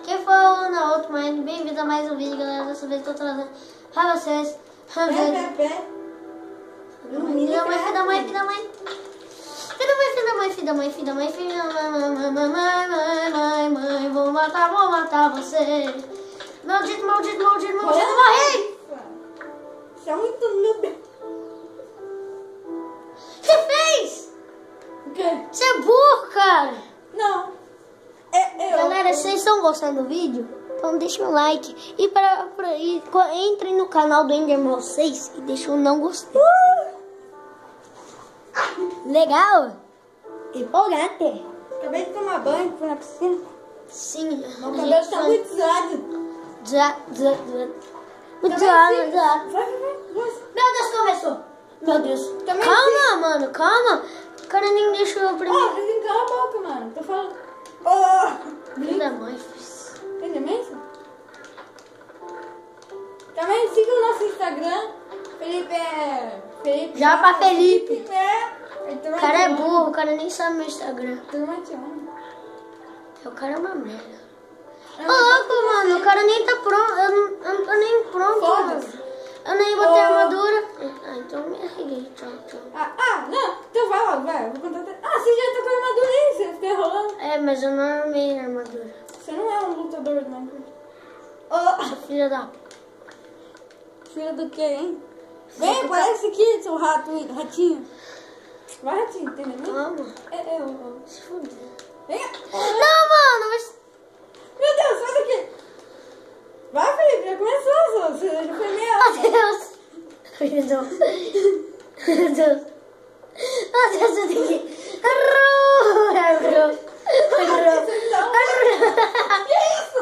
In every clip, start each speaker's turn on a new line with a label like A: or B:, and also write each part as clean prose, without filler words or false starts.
A: Quem for na outra, mas bem-vindo a mais um vídeo, galera. Dessa vez eu tô trazendo pra vocês. Filha da mãe, vou matar você. Maldito, morri!
B: Isso é muito noob.
A: O que fez?
B: O quê?
A: Você é burro, cara.
B: Não.
A: Galera, vocês estão gostando do vídeo? Então deixa um like. E entrem no canal do Enderman 6 e deixa um não gostei. Legal? Empolgante.
B: Acabei de tomar banho, fui na piscina.
A: Sim.
B: Meu cabelo está muito zoado.
A: Muito zoado.
B: Vai.
A: Meu Deus, começou. Meu Deus.
B: Também
A: Calma,
B: sim.
A: mano, calma. O cara nem deixou eu primeiro.
B: Você tem que calar a boca, mano. Tô falando.
A: Filho da mãe.
B: Entendeu mesmo? Também siga o nosso Instagram. Felipe.
A: Já pra Felipe.
B: O
A: O cara é burro, o cara nem sabe meu Instagram.
B: Turma te ama.
A: O cara é uma merda. Ô, louco, mano, o cara nem tá pronto. Eu não tô nem pronto, mano.
B: Foda-se.
A: Eu nem botei a armadura. Ah, então eu me arreguei. Tchau.
B: Não. Então vai logo, vai. Eu vou contar. Você já tá com a armadura aí, você fica enrolando.
A: É, mas eu não armei a armadura.
B: Você não é um lutador de Minecraft.
A: Filha da...
B: Filho do quê, hein? Vem, aparece aqui, seu ratinho. Vai, ratinho, entendeu?
A: Calma.
B: Eu.
A: Se fuder.
B: Venha.
A: Não, mano, mas...
B: Meu Deus, sai daqui. Vai, Felipe, já começou, você já foi meia hora.
A: Adeus. Meu Deus, eu tenho que...
B: Que isso?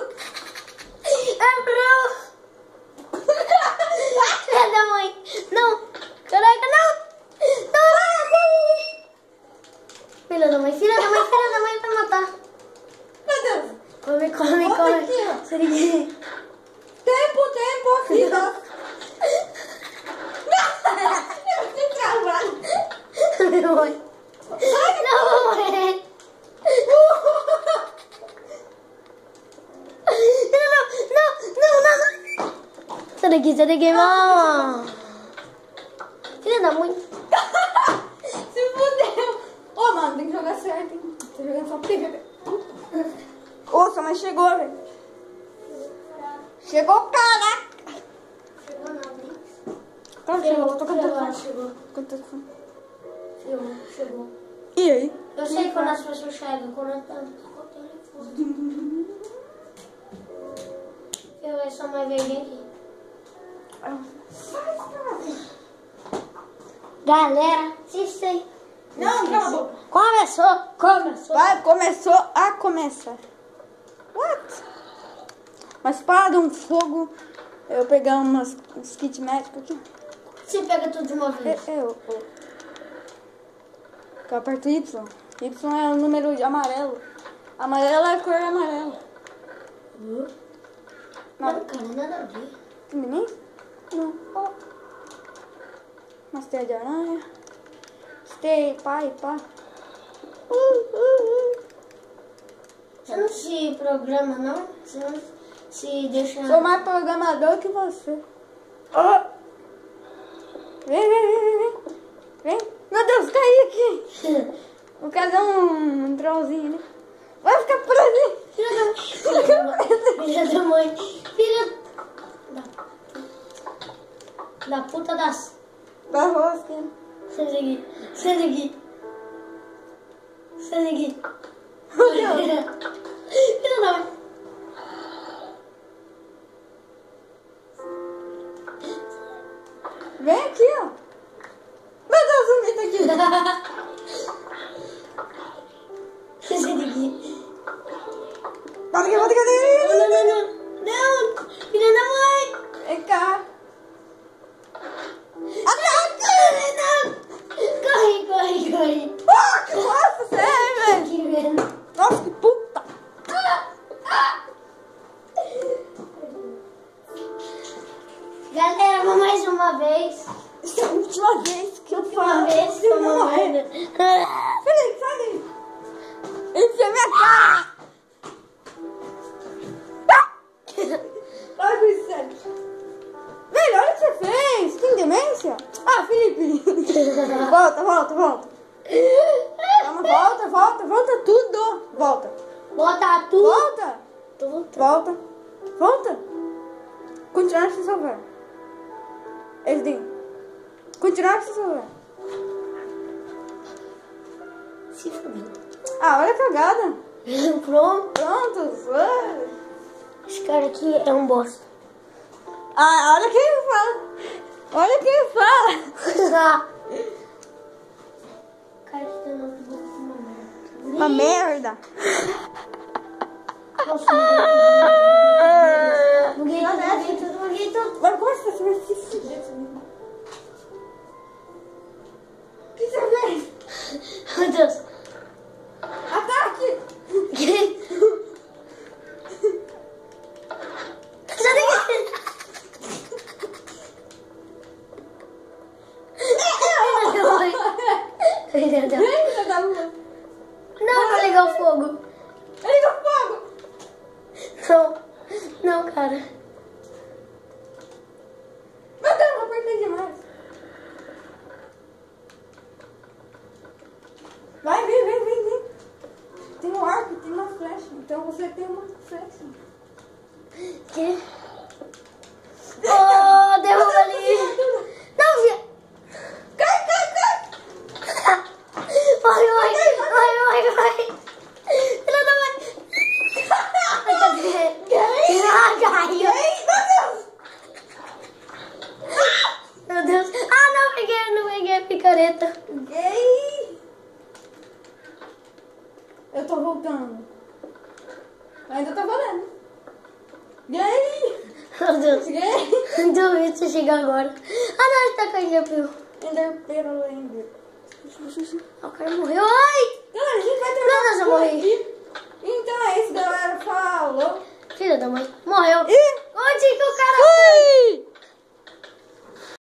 A: Filha da mãe. Não. Caraca, não. Filha da mãe vai matar.
B: Meu Deus.
A: Come.
B: Volta aqui, ó.
A: Seringue.
B: Tempo, filha. Eu tenho travado.
A: Minha mãe. Não, vou morrer. Não. Sai daqui, mano. Filha da mãe.
B: Se fudeu. Mano, tem que jogar certo, hein? Tô jogando só pra sua mãe chegou, velho. Chegou, caraca.
A: Chegou não, hein?
B: Claro, chegou. Tô cantando.
A: Chegou.
B: E aí?
A: Eu sei quando as pessoas chegam, quando eu tô com o telefone. Eu ver sua mãe veio aqui. Galera, assista aí.
B: Não, cala a boca.
A: Começou.
B: Vai, começou a começar. What? Uma espada, um fogo. Eu pegar uns kits médicos aqui.
A: Você pega tudo de uma vez.
B: Eu aperto Y. Y é o número de amarelo. Amarelo é a cor amarela.
A: Não, cara, nada a ver.
B: Entendeu? Não. Umas teias de aranha. Stay, pá.
A: Você não se programa, não? Você não se deixa...
B: Sou mais programador que você. Vem. Meu Deus, caí aqui. Vou fazer um trollzinho, né? Vai ficar preso.
A: Filha da mãe. Filha da puta das...
B: Da rosca.
A: Sai daqui.
B: Meu Deus.
A: Filha da mãe.
B: Vem aqui, ó. Meu Deus, o zumbi tá aqui.
A: Sai daqui.
B: Bota aqui.
A: Não. Filha da mãe.
B: Vem cá.
A: Corre.
B: Que bosta você é, velho. Nossa, que puta.
A: Galera, vamos mais uma vez.
B: Essa é a última vez que eu falo.
A: Uma vez que eu não morrer.
B: Felipe, sai daí. Enfia minha cara.
A: tu.
B: Volta.
A: Tô voltando.
B: Volta. Volta. Continuar sem salvar. Edinho. Continuar sem salvar.
A: Se fudeu.
B: Ah, olha a cagada.
A: Pronto.
B: Pronto.
A: Esse cara aqui é um bosta.
B: Ah, olha quem fala. Olha quem fala.
A: Cara, que tá no notebook uma merda.
B: Uma merda.
A: Nossa, buguei tudo.
B: Mas como você vai se fuder? O que você fez?
A: Meu Deus.
B: Ataque!
A: Ele deu.
B: Eita, da lua.
A: Não, vou ligar o fogo.
B: Liga o fogo!
A: Não, cara.
B: Meu Deus, eu apertei demais. Vai, vem. Tem um arco, tem uma flecha. Então você tem uma flecha.
A: Que? Oh, derruba ali. Não, via.
B: Cai!
A: Vai. Filha da mãe. Caiu. Meu Deus. Ah, não peguei a picareta.
B: Gay! Eu tô voltando. Ainda tá valendo. Gay!
A: Meu Deus.
B: Gay!
A: Duvido você chegar agora. Ah, não, ele tá caindo.
B: Enderpeiro ainda.
A: O cara morreu. Ai!
B: Galera, a gente vai
A: Meu Deus, eu morri.
B: aqui. Então é isso, galera. Falou.
A: Filha da mãe. Morreu.
B: E